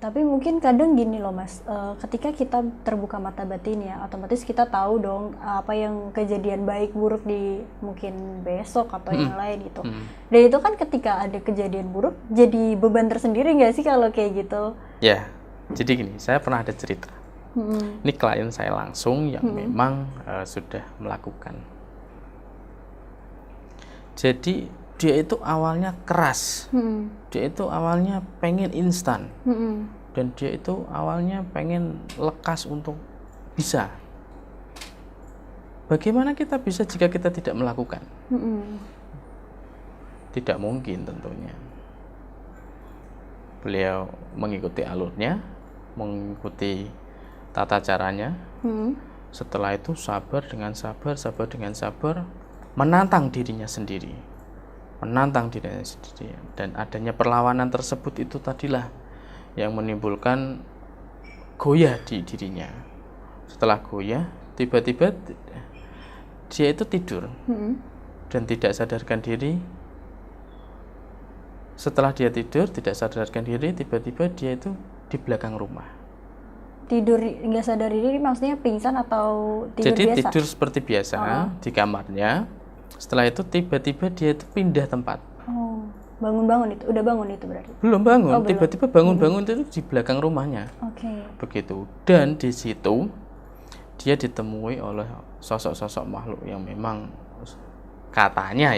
Tapi mungkin kadang gini loh Mas, ketika kita terbuka mata batin ya, otomatis kita tahu dong apa yang kejadian baik buruk di mungkin besok atau yang lain gitu. Dan itu kan ketika ada kejadian buruk jadi beban tersendiri nggak sih kalau kayak gitu? Ya, jadi gini, saya pernah ada cerita. Ini klien saya langsung yang memang sudah melakukan. Jadi dia itu awalnya keras, dia itu awalnya pengen instan, dan dia itu awalnya pengen lekas untuk bisa. Bagaimana kita bisa jika kita tidak melakukan? Tidak mungkin tentunya. Beliau mengikuti alurnya, mengikuti tata caranya. Setelah itu sabar dengan sabar, menantang dirinya sendiri. Dan adanya perlawanan tersebut itu tadilah yang menimbulkan goyah di dirinya. Setelah goyah, tiba-tiba dia itu tidur dan tidak sadarkan diri. Setelah dia tidur tidak sadarkan diri, tiba-tiba dia itu di belakang rumah. Tidur nggak sadar diri maksudnya pingsan atau tidur jadi biasa? Tidur seperti biasa di kamarnya. Setelah itu tiba-tiba dia itu pindah tempat. Bangun-bangun itu? Udah bangun itu berarti? Belum bangun, tiba-tiba bangun-bangun itu di belakang rumahnya. Begitu. Dan di situ dia ditemui oleh sosok-sosok makhluk yang memang katanya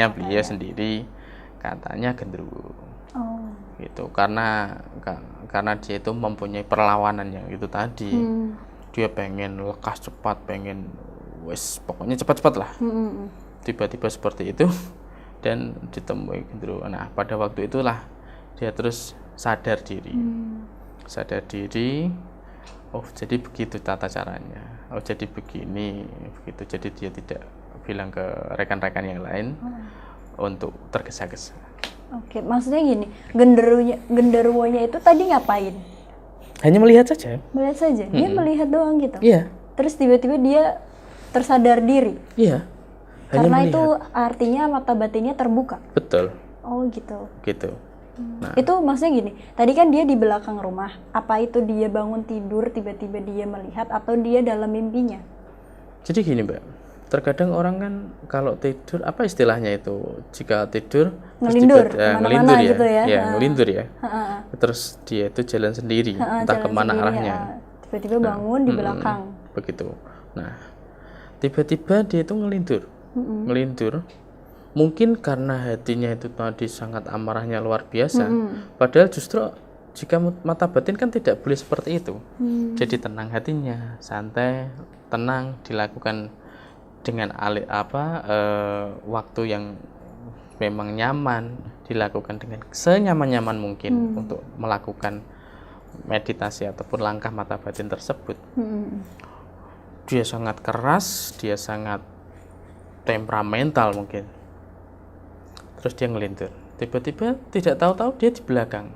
beliau sendiri katanya genderuwo. Gitu. Karena dia itu mempunyai perlawanan yang itu tadi. Dia pengen lekas cepat, pengen pokoknya cepat-cepat lah. Tiba-tiba seperti itu dan ditemui genderuwo. Nah, pada waktu itulah dia terus sadar diri. Oh, jadi begitu tata caranya. Oh, jadi begini, begitu. Jadi dia tidak bilang ke rekan-rekan yang lain untuk tergesa-gesa. Oke, maksudnya gini, genderuwonya itu tadi ngapain? Hanya melihat saja. Melihat saja. Dia melihat doang gitu. Iya. Terus tiba-tiba dia tersadar diri. Iya. Karena itu artinya mata batinnya terbuka. Betul. Oh gitu. Gitu. Nah. Itu maksudnya gini, tadi kan dia di belakang rumah. Apa itu dia bangun tidur tiba-tiba dia melihat atau dia dalam mimpinya? Jadi gini Mbak, terkadang orang kan kalau tidur, apa istilahnya itu? Jika tidur ngelindur, ngelindur ya, gitu ya. Ngelindur ya. Terus dia itu jalan sendiri, entah kemana arahnya. Tiba-tiba bangun di belakang. Begitu. Nah, tiba-tiba dia itu ngelindur. Mungkin karena hatinya itu tadi sangat amarahnya luar biasa. Padahal justru jika mata batin kan tidak boleh seperti itu. Jadi tenang hatinya, santai, tenang, dilakukan dengan waktu yang memang nyaman, dilakukan dengan senyaman-nyaman mungkin untuk melakukan meditasi ataupun langkah mata batin tersebut. Dia sangat keras, dia sangat temperamental mungkin. Terus dia ngelintur. Tiba-tiba tidak tahu-tahu dia di belakang.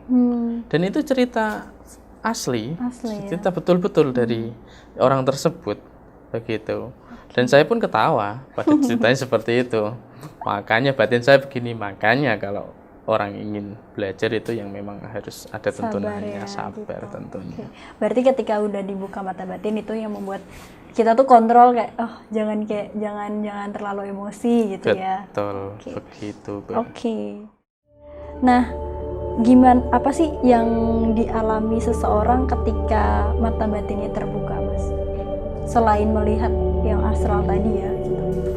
Dan itu cerita asli cerita betul-betul dari orang tersebut. Begitu. Dan saya pun ketawa pada ceritanya seperti itu. Makanya batin saya begini. Makanya kalau orang ingin belajar itu yang memang harus ada tuntunannya, sabar gitu. Tentunya. Berarti ketika udah dibuka mata batin itu yang membuat kita tuh kontrol kayak jangan terlalu emosi gitu. Betul, ya. Betul, begitu. Oke. Nah, apa sih yang dialami seseorang ketika mata batinnya terbuka, Mas? Selain melihat yang astral tadi ya gitu.